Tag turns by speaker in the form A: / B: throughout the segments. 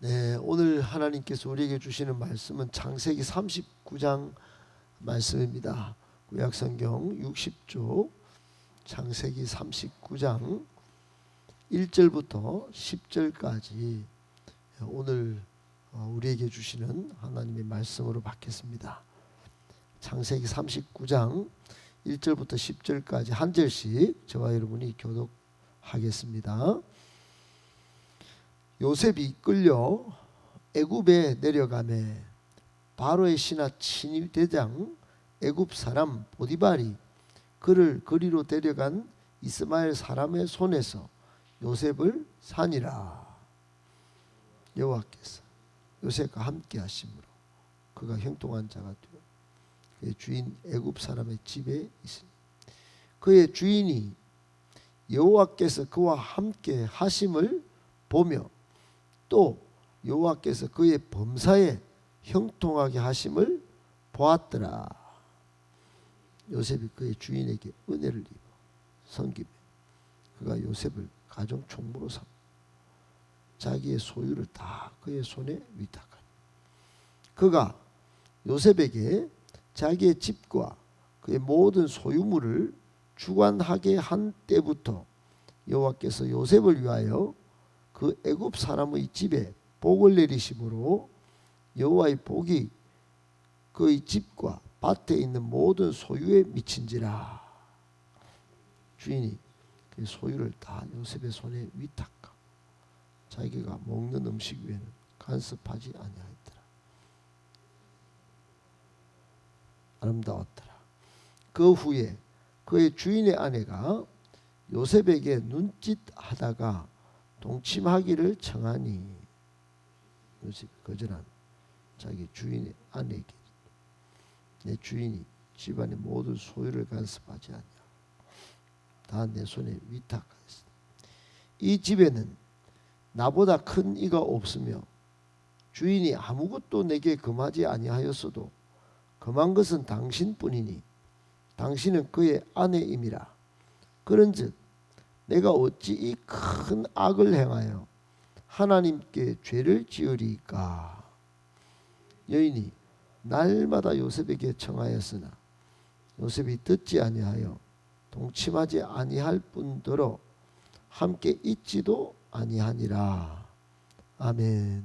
A: 네, 오늘 하나님께서 우리에게 주시는 말씀은 창세기 39장 말씀입니다. 구약성경 60쪽 창세기 39장 1절부터 10절까지 오늘 우리에게 주시는 하나님의 말씀으로 받겠습니다. 창세기 39장 1절부터 10절까지 한 절씩 저와 여러분이 교독하겠습니다. 요셉이 이끌려 애굽에 내려가매 바로의 신하 친위대장 애굽 사람 보디발이 그를 거리로 데려간 이스마엘 사람의 손에서 요셉을 사니라. 여호와께서 요셉과 함께 하심으로 그가 형통한 자가 되어 그의 주인 애굽 사람의 집에 있으니 그의 주인이 여호와께서 그와 함께 하심을 보며 또 여호와께서 그의 범사에 형통하게 하심을 보았더라. 요셉이 그의 주인에게 은혜를 입어 섬기며 그가 요셉을 가정 총무로 삼고 자기의 소유를 다 그의 손에 위탁하니 그가 요셉에게 자기의 집과 그의 모든 소유물을 주관하게 한 때부터 여호와께서 요셉을 위하여 그 애굽 사람의 집에 복을 내리심으로 여호와의 복이 그의 집과 밭에 있는 모든 소유에 미친지라. 주인이 그 소유를 다 요셉의 손에 위탁하고 자기가 먹는 음식 외에는 간섭하지 아니하였더라. 아름다웠더라. 그 후에 그의 주인의 아내가 요셉에게 눈짓하다가 동침하기를 청하니 요셉이 거절한 자기 주인의 아내에게 내 주인이 집안의 모든 소유를 간섭하지 아니하고 다 내 손에 위탁하였으니 이 집에는 나보다 큰 이가 없으며 주인이 아무것도 내게 금하지 아니하였어도 금한 것은 당신뿐이니 당신은 그의 아내임이라. 그런즉 내가 어찌 이 큰 악을 행하여 하나님께 죄를 지으리까. 여인이 날마다 요셉에게 청하였으나 요셉이 듣지 아니하여 동침하지 아니할 뿐더러 함께 있지도 아니하니라. 아멘.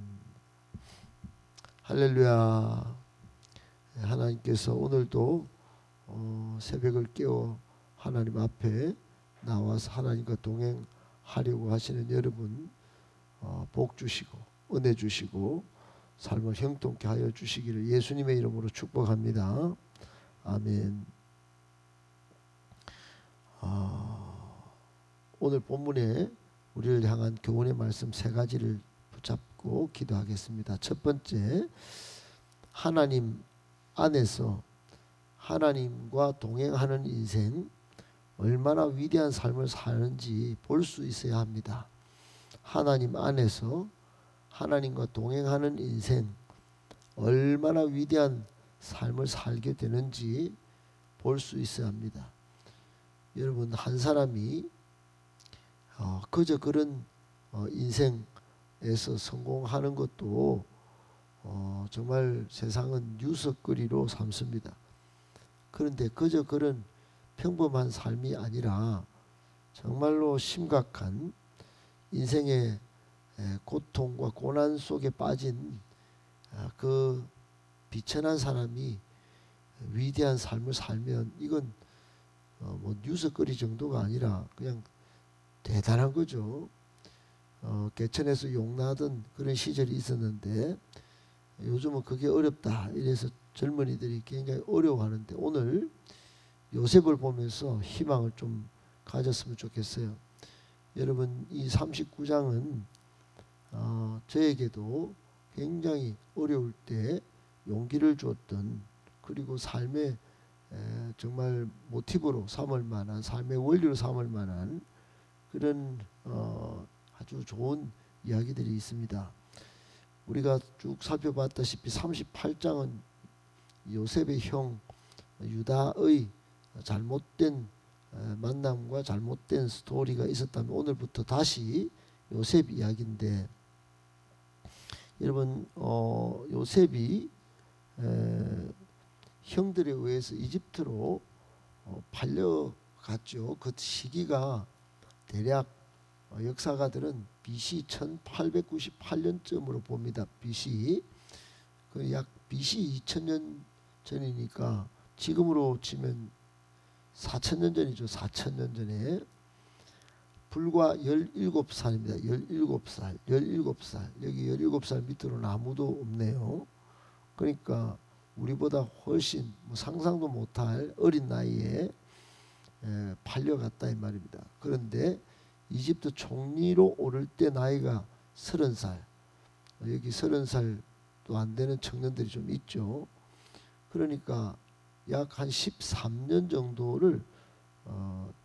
A: 할렐루야. 하나님께서 오늘도 새벽을 깨워 하나님 앞에 나와서 하나님과 동행하려고 하시는 여러분 복 주시고 은혜 주시고 삶을 형통케 하여 주시기를 예수님의 이름으로 축복합니다. 아멘. 오늘 본문에 우리를 향한 교훈의 말씀 세 가지를 붙잡고 기도하겠습니다. 첫 번째, 하나님 안에서 하나님과 동행하는 인생 얼마나 위대한 삶을 사는지 볼 수 있어야 합니다. 하나님 안에서 하나님과 동행하는 인생 얼마나 위대한 삶을 살게 되는지 볼 수 있어야 합니다. 여러분, 한 사람이 그저 그런 인생에서 성공하는 것도 정말 세상은 뉴스거리로 삼습니다. 그런데 그저 그런 평범한 삶이 아니라 정말로 심각한 인생의 고통과 고난 속에 빠진 그 비천한 사람이 위대한 삶을 살면 이건 뭐 뉴스거리 정도가 아니라 그냥 대단한 거죠. 개천에서 용나던 그런 시절이 있었는데 요즘은 그게 어렵다 이래서 젊은이들이 굉장히 어려워하는데 오늘 요셉을 보면서 희망을 좀 가졌으면 좋겠어요. 여러분, 이 39장은 저에게도 굉장히 어려울 때 용기를 줬던, 그리고 삶의 정말 모티브로 삼을 만한, 삶의 원리로 삼을 만한 그런 아주 좋은 이야기들이 있습니다. 우리가 쭉 살펴봤다시피 38장은 요셉의 형 유다의 잘못된 만남과 잘못된 스토리가 있었다면 오늘부터 다시 요셉 이야기인데 여러분 요셉이 형들에 의해서 이집트로 팔려갔죠. 그 시기가 대략 역사가들은 BC 1898년쯤으로 봅니다. BC 그 약 BC 2000년 전이니까 지금으로 치면 4000년 전이죠. 4000년 전에 불과 17살입니다. 17살. 17살. 여기 17살 밑으로는 아무도 없네요. 그러니까 우리보다 훨씬 상상도 못할 어린 나이에 팔려갔다 이 말입니다. 그런데 이집트 총리로 오를 때 나이가 30살. 여기 30살도 안 되는 청년들이 좀 있죠. 그러니까 약 한 13년 정도를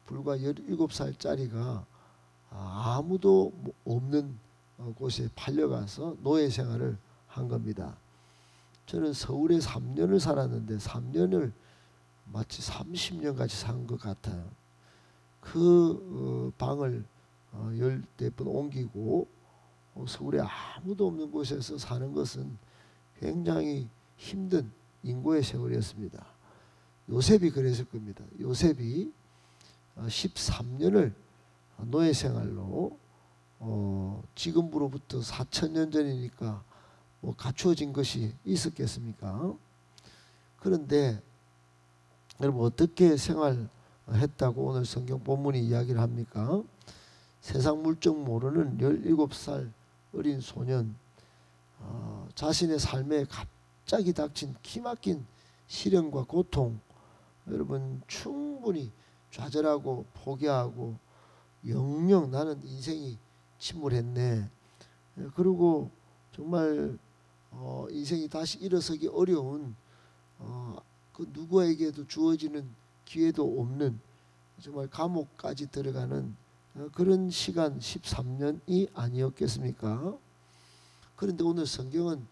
A: 불과 17살짜리가 아무도 없는 곳에 팔려가서 노예 생활을 한 겁니다. 저는 서울에 3년을 살았는데 3년을 마치 30년 같이 산 것 같아요. 그 방을 14번 옮기고 서울에 아무도 없는 곳에서 사는 것은 굉장히 힘든 인고의 세월이었습니다. 요셉이 그랬을 겁니다. 요셉이 13년을 노예 생활로 지금으로부터 4000년 전이니까 갖추어진 것이 있었겠습니까? 그런데 여러분 어떻게 생활했다고 오늘 성경 본문이 이야기를 합니까? 세상 물정 모르는 17살 어린 소년, 자신의 삶에 갑자기 닥친 기막힌 시련과 고통, 여러분 충분히 좌절하고 포기하고 영영 나는 인생이 침몰했네. 그리고 정말 인생이 다시 일어서기 어려운 그 누구에게도 주어지는 기회도 없는 정말 감옥까지 들어가는 그런 시간 13년이 아니었겠습니까? 그런데 오늘 성경은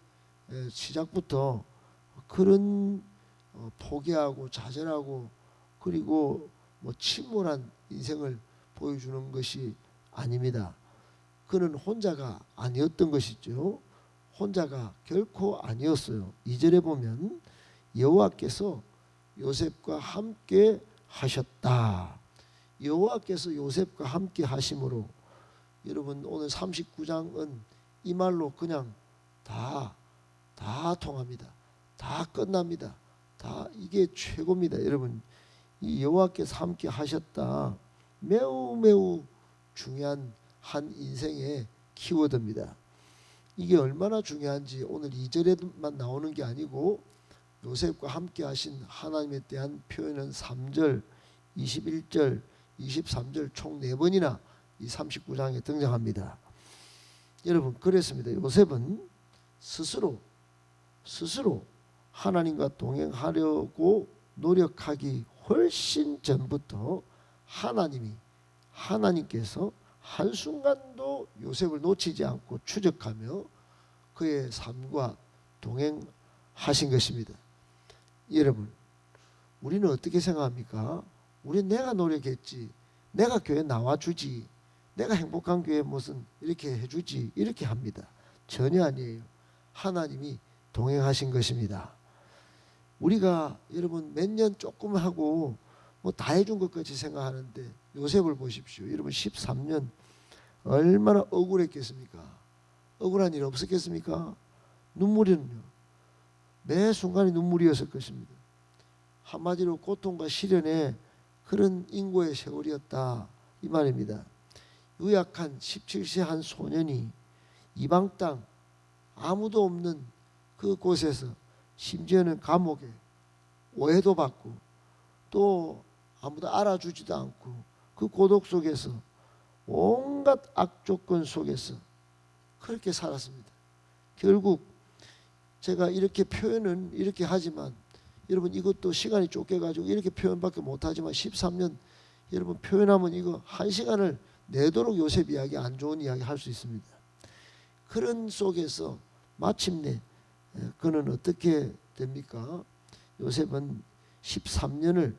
A: 시작부터 그런 포기하고 좌절하고 그리고 침몰한 인생을 보여주는 것이 아닙니다. 그는 혼자가 아니었던 것이죠. 혼자가 결코 아니었어요. 2절에 보면 여호와께서 요셉과 함께 하셨다. 여호와께서 요셉과 함께 하심으로 여러분 오늘 39장은 이 말로 그냥 다 통합니다. 다 끝납니다. 다 이게 최고입니다. 여러분 이 여호와께서 함께 하셨다. 매우 중요한 한 인생의 키워드입니다. 이게 얼마나 중요한지 오늘 2절에만 나오는 게 아니고 요셉과 함께 하신 하나님에 대한 표현은 3절, 21절, 23절 총 4번이나 이 39장에 등장합니다. 여러분 그랬습니다. 요셉은 스스로 하나님과 동행하려고 노력하기 훨씬 전부터 하나님께서 한순간도 요셉을 놓치지 않고 추적하며 그의 삶과 동행하신 것입니다. 여러분 우리는 어떻게 생각합니까? 우리는 내가 노력했지, 내가 교회 나와주지, 내가 행복한 교회 무슨 이렇게 해주지 이렇게 합니다. 전혀 아니에요. 하나님이 동행하신 것입니다. 우리가 여러분 몇 년 조금 하고 다 해준 것 같이 생각하는데 요셉을 보십시오. 여러분 13년 얼마나 억울했겠습니까? 억울한 일 없었겠습니까? 눈물이는요. 매 순간이 눈물이었을 것입니다. 한마디로 고통과 시련의 그런 인고의 세월이었다 이 말입니다. 유약한 17세 한 소년이 이방 땅 아무도 없는 그 곳에서 심지어는 감옥에 오해도 받고 또 아무도 알아주지도 않고 그 고독 속에서 온갖 악조건 속에서 그렇게 살았습니다. 결국 제가 이렇게 표현은 이렇게 하지만 여러분 이것도 시간이 쫓겨가지고 이렇게 표현밖에 못하지만 13년 여러분 표현하면 이거 1시간을 내도록 요셉 이야기 안 좋은 이야기 할 수 있습니다. 그런 속에서 마침내 그는 어떻게 됩니까? 요셉은 13년을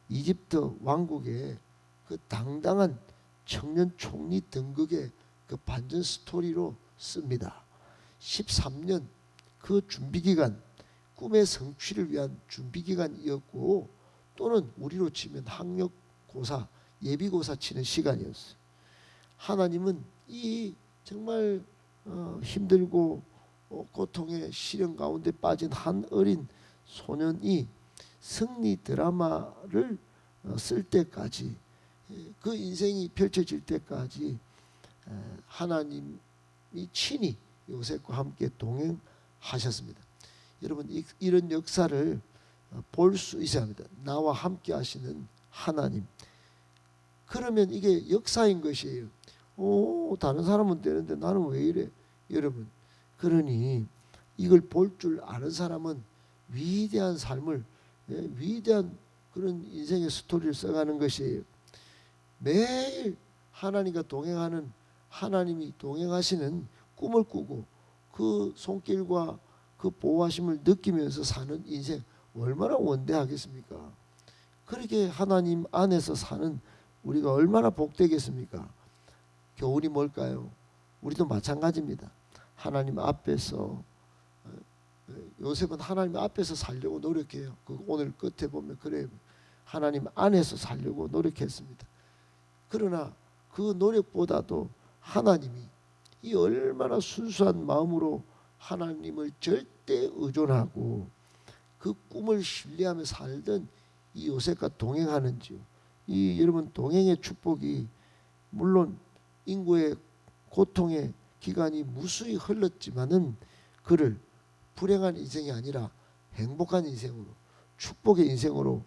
A: 이집트 왕국의 그 당당한 청년 총리 등극의 그 반전 스토리로 씁니다. 13년 그 준비 기간, 꿈의 성취를 위한 준비 기간이었고, 또는 우리로 치면 학력고사, 예비고사 치는 시간이었어요. 하나님은 이 정말 힘들고 고통의 시련 가운데 빠진 한 어린 소년이 승리 드라마를 쓸 때까지, 그 인생이 펼쳐질 때까지 하나님이 친히 요셉과 함께 동행하셨습니다. 여러분, 이런 역사를 볼 수 있어야 합니다. 나와 함께 하시는 하나님. 그러면 이게 역사인 것이에요. 다른 사람은 되는데 나는 왜 이래? 여러분, 그러니 이걸 볼 줄 아는 사람은 위대한 삶을, 위대한 그런 인생의 스토리를 써가는 것이에요. 매일 하나님과 동행하는, 하나님이 동행하시는 꿈을 꾸고 그 손길과 그 보호하심을 느끼면서 사는 인생, 얼마나 원대하겠습니까? 그렇게 하나님 안에서 사는 우리가 얼마나 복되겠습니까? 교훈이 뭘까요? 우리도 마찬가지입니다. 하나님 앞에서, 요셉은 하나님 앞에서 살려고 노력해요. 오늘 끝에 보면 그래요. 하나님 안에서 살려고 노력했습니다. 그러나 그 노력보다도 하나님이 이 얼마나 순수한 마음으로 하나님을 절대 의존하고 그 꿈을 신뢰하며 살던 이 요셉과 동행하는지요. 이 여러분, 동행의 축복이 물론 인구의 고통의 기간이 무수히 흘렀지만은 그를 불행한 인생이 아니라 행복한 인생으로, 축복의 인생으로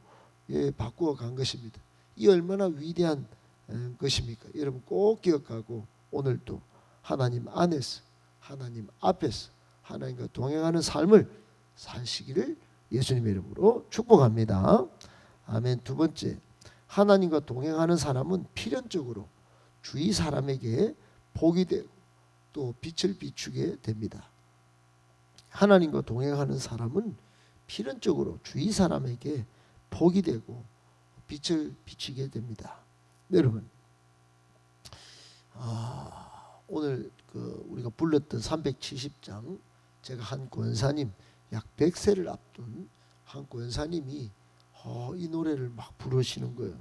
A: 바꾸어 간 것입니다. 이 얼마나 위대한 것입니까? 여러분, 꼭 기억하고 오늘도 하나님 안에서, 하나님 앞에서 하나님과 동행하는 삶을 사시기를 예수님의 이름으로 축복합니다. 아멘. 두 번째, 하나님과 동행하는 사람은 필연적으로 주위 사람에게 복이 되고 또 빛을 비추게 됩니다. 하나님과 동행하는 사람은 필연적으로 주위 사람에게 복이 되고 빛을 비추게 됩니다. 여러분, 오늘 우리가 불렀던 370장, 제가 한 권사님, 약 100세를 앞둔 한 권사님이 이 노래를 막 부르시는 거예요.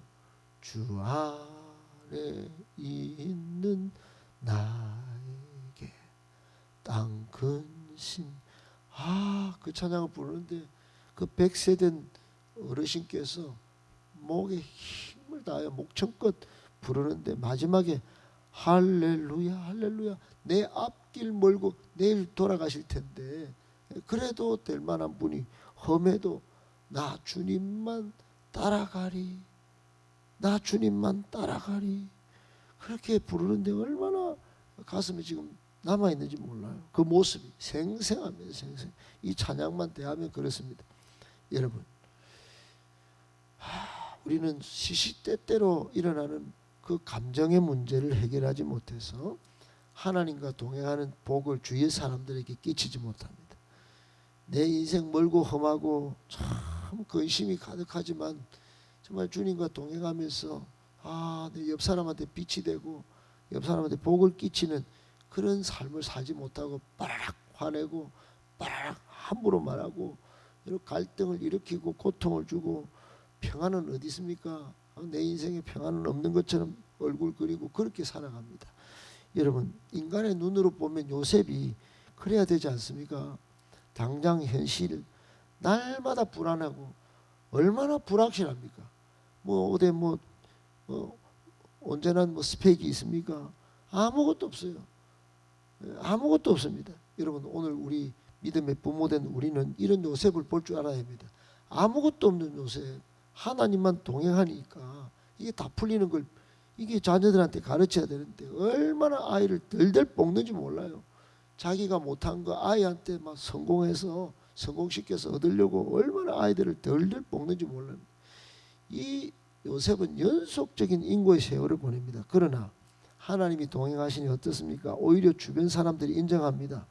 A: 주 안에 있는 나에게 땅 근심. 그 찬양을 부르는데 그 100세 된 어르신께서 목에 힘을 다하여 목청껏 부르는데 마지막에 할렐루야 할렐루야, 내 앞길 멀고 내일 돌아가실 텐데 그래도 될 만한 분이 험해도 나 주님만 따라가리, 나 주님만 따라가리, 그렇게 부르는데 얼마나 가슴에 지금 남아있는지 몰라요. 그 모습이 생생합니다. 생생. 이 찬양만 대하면 그렇습니다. 여러분, 우리는 시시때때로 일어나는 그 감정의 문제를 해결하지 못해서 하나님과 동행하는 복을 주위의 사람들에게 끼치지 못합니다. 내 인생 멀고 험하고 참 근심이 가득하지만 정말 주님과 동행하면서 내 옆 사람한테 빛이 되고 옆 사람한테 복을 끼치는 그런 삶을 살지 못하고 빠락 화내고 빠락 함부로 말하고 이런 갈등을 일으키고 고통을 주고 평안은 어디 있습니까? 내 인생에 평안은 없는 것처럼 얼굴 그리고 그렇게 살아갑니다. 여러분, 인간의 눈으로 보면 요셉이 그래야 되지 않습니까? 당장 현실 날마다 불안하고 얼마나 불확실합니까? 어디 언제나 스펙이 있습니까? 아무것도 없어요. 아무것도 없습니다. 여러분, 오늘 우리 믿음의 부모된 우리는 이런 요셉을 볼 줄 알아야 합니다. 아무것도 없는 요셉, 하나님만 동행하니까 이게 다 풀리는 걸 이게 자녀들한테 가르쳐야 되는데 얼마나 아이를 덜덜 볶는지 몰라요. 자기가 못한 거 아이한테 막 성공시켜서 얻으려고 얼마나 아이들을 덜덜 볶는지 몰라요. 이 요셉은 연속적인 인고의 세월을 보냅니다. 그러나 하나님이 동행하시니 어떻습니까? 오히려 주변 사람들이 인정합니다.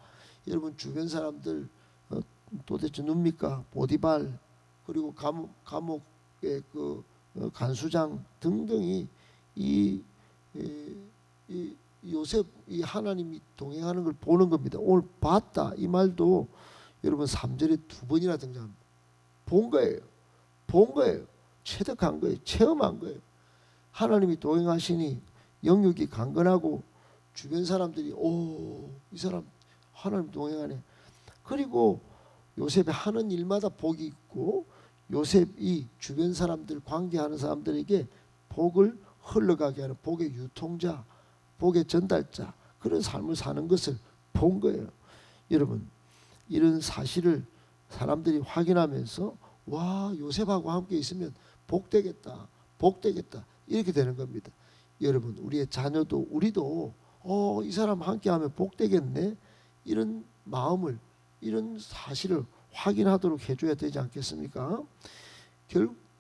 A: 여러분, 주변 사람들 도대체 눕니까? 보디발, 그리고 감옥의 그 간수장 등등이 이 요셉 이 하나님이 동행하는 걸 보는 겁니다. 오늘 봤다 이 말도 여러분 3절에 2번이나 등장합니다. 본 거예요. 본 거예요. 체득한 거예요. 체험한 거예요. 하나님이 동행하시니 영육이 강건하고 주변 사람들이 이 사람 하나님 동행하네. 그리고 요셉이 하는 일마다 복이 있고 요셉이 주변 사람들 관계하는 사람들에게 복을 흘러가게 하는 복의 유통자, 복의 전달자 그런 삶을 사는 것을 본 거예요. 여러분 이런 사실을 사람들이 확인하면서 와 요셉하고 함께 있으면 복되겠다 복되겠다 이렇게 되는 겁니다. 여러분 우리의 자녀도 우리도 이 사람 함께하면 복되겠네 이런 마음을 이런 사실을 확인하도록 해줘야 되지 않겠습니까?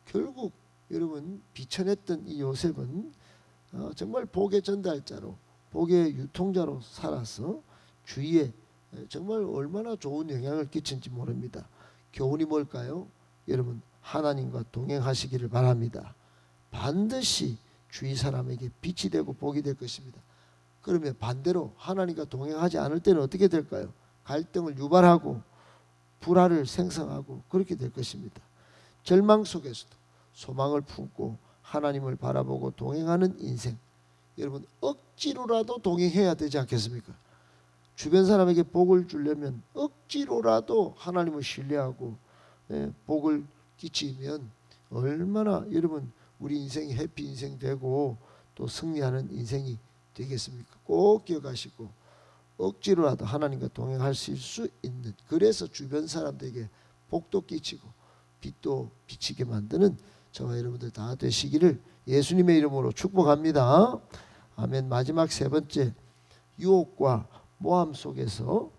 A: 결국 여러분 비천했던 이 요셉은 정말 복의 전달자로 복의 유통자로 살아서 주위에 정말 얼마나 좋은 영향을 끼친지 모릅니다. 교훈이 뭘까요? 여러분 하나님과 동행하시기를 바랍니다. 반드시 주위 사람에게 빛이 되고 복이 될 것입니다. 그러면 반대로 하나님과 동행하지 않을 때는 어떻게 될까요? 갈등을 유발하고 불화를 생성하고 그렇게 될 것입니다. 절망 속에서도 소망을 품고 하나님을 바라보고 동행하는 인생. 여러분 억지로라도 동행해야 되지 않겠습니까? 주변 사람에게 복을 주려면 억지로라도 하나님을 신뢰하고 복을 끼치면 얼마나 여러분 우리 인생이 해피 인생 되고 또 승리하는 인생이 되겠습니까? 꼭 기억하시고 억지로라도 하나님과 동행하실 수 있는 그래서 주변 사람들에게 복도 끼치고 빛도 비치게 만드는 저와 여러분들 다 되시기를 예수님의 이름으로 축복합니다. 아멘. 마지막 세 번째 유혹과 모함 속에서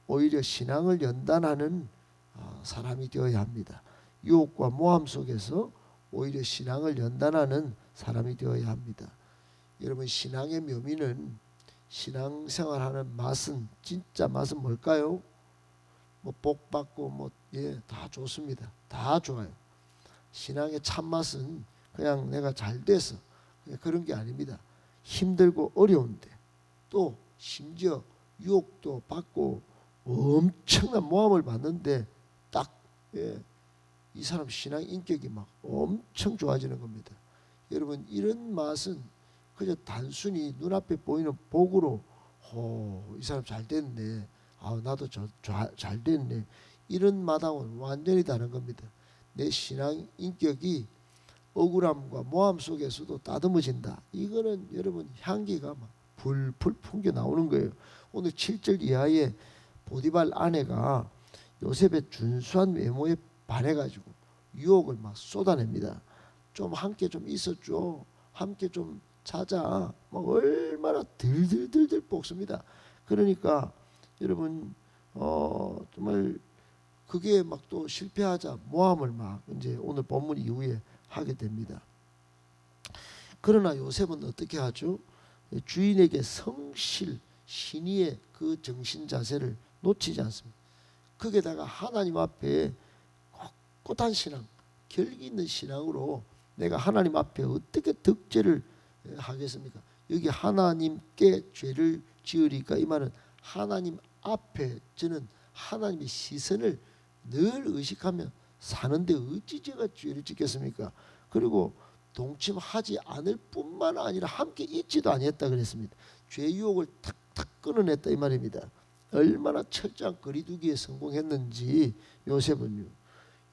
A: 오히려 신앙을 연단하는 사람이 되어야 합니다. 유혹과 모함 속에서 오히려 신앙을 연단하는 사람이 되어야 합니다. 여러분 신앙의 묘미는 신앙생활하는 맛은 진짜 맛은 뭘까요? 뭐 복 받고 다 좋습니다. 다 좋아요. 신앙의 참맛은 그냥 내가 잘 돼서 그런 게 아닙니다. 힘들고 어려운데 또 심지어 유혹도 받고 엄청난 모함을 받는데 딱 이 사람 신앙 인격이 막 엄청 좋아지는 겁니다. 여러분 이런 맛은 그저 단순히 눈앞에 보이는 복으로 이 사람 잘 됐네. 나도 잘 됐네. 이런 맛하고는 완전히 다른 겁니다. 내 신앙 인격이 억울함과 모함 속에서도 따듬어진다. 이거는 여러분 향기가 막 풀풀 풍겨 나오는 거예요. 오늘 7절 이하에 보디발 아내가 요셉의 준수한 외모에 반해가지고 유혹을 막 쏟아냅니다. 좀 함께 좀 있어줘. 함께 좀 자자. 막 얼마나 들들들들 볶습니다. 그러니까 여러분 정말 그게 막 또 실패하자 모함을 막 이제 오늘 본문 이후에 하게 됩니다. 그러나 요셉은 어떻게 하죠? 주인에게 성실 신의의 그 정신 자세를 놓치지 않습니다. 거기에다가 하나님 앞에 꼿꼿한 신앙, 결기 있는 신앙으로 내가 하나님 앞에 어떻게 덕죄를 하겠습니까? 여기 하나님께 죄를 지으리까 이 말은 하나님 앞에 저는 하나님의 시선을 늘 의식하며 사는데 어찌 제가 죄를 짓겠습니까? 그리고 동침하지 않을 뿐만 아니라 함께 있지도 아니했다 그랬습니다. 죄 유혹을 탁탁 끊어냈다 이 말입니다. 얼마나 철저한 거리두기에 성공했는지 요셉은요.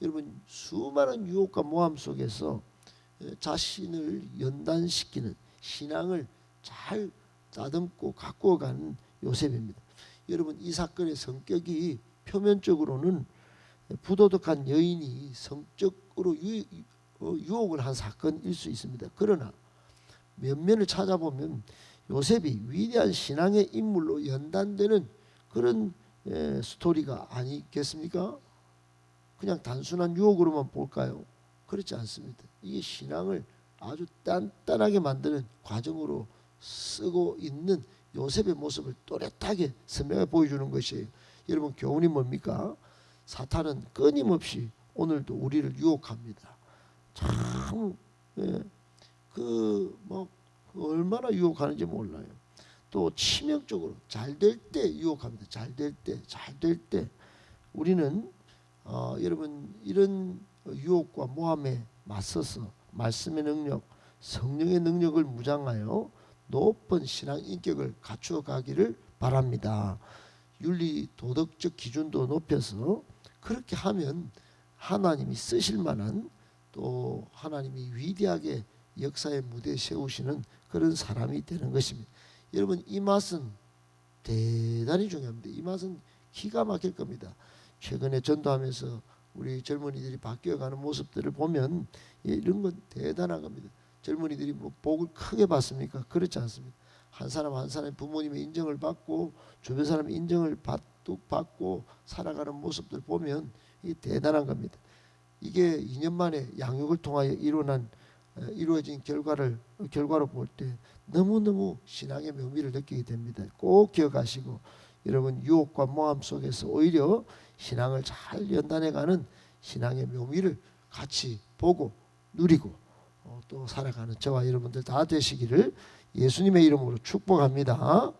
A: 여러분 수많은 유혹과 모함 속에서 자신을 연단시키는 신앙을 잘 다듬고 가꾸어가는 요셉입니다. 여러분 이 사건의 성격이 표면적으로는 부도덕한 여인이 성적으로 유혹을 한 사건일 수 있습니다. 그러나 면면을 찾아보면 요셉이 위대한 신앙의 인물로 연단되는 그런 스토리가 아니겠습니까? 그냥 단순한 유혹으로만 볼까요? 그렇지 않습니다. 이게 신앙을 아주 단단하게 만드는 과정으로 쓰고 있는 요셉의 모습을 또렷하게 선명하게 보여주는 것이에요. 여러분 교훈이 뭡니까? 사탄은 끊임없이 오늘도 우리를 유혹합니다. 참 얼마나 유혹하는지 몰라요. 또 치명적으로 잘 될 때 유혹합니다. 잘 될 때 우리는 여러분 이런 유혹과 모함에 맞서서 말씀의 능력, 성령의 능력을 무장하여 높은 신앙 인격을 갖추어 가기를 바랍니다. 윤리 도덕적 기준도 높여서 그렇게 하면 하나님이 쓰실 만한 또 하나님이 위대하게 역사의 무대에 세우시는 그런 사람이 되는 것입니다. 여러분 이 맛은 대단히 중요합니다. 이 맛은 기가 막힐 겁니다. 최근에 전도하면서 우리 젊은이들이 바뀌어가는 모습들을 보면 이런 건 대단한 겁니다. 젊은이들이 뭐 복을 크게 받습니까? 그렇지 않습니다. 한 사람 한 사람의 부모님의 인정을 받고 주변 사람의 인정을 받고 살아가는 모습들 보면 이게 대단한 겁니다. 이게 2년 만에 양육을 통하여 이루어진 결과로 볼 때 너무너무 신앙의 묘미를 느끼게 됩니다. 꼭 기억하시고 여러분 유혹과 모함 속에서 오히려 신앙을 잘 연단해가는 신앙의 묘미를 같이 보고 누리고 또 살아가는 저와 여러분들 다 되시기를 예수님의 이름으로 축복합니다.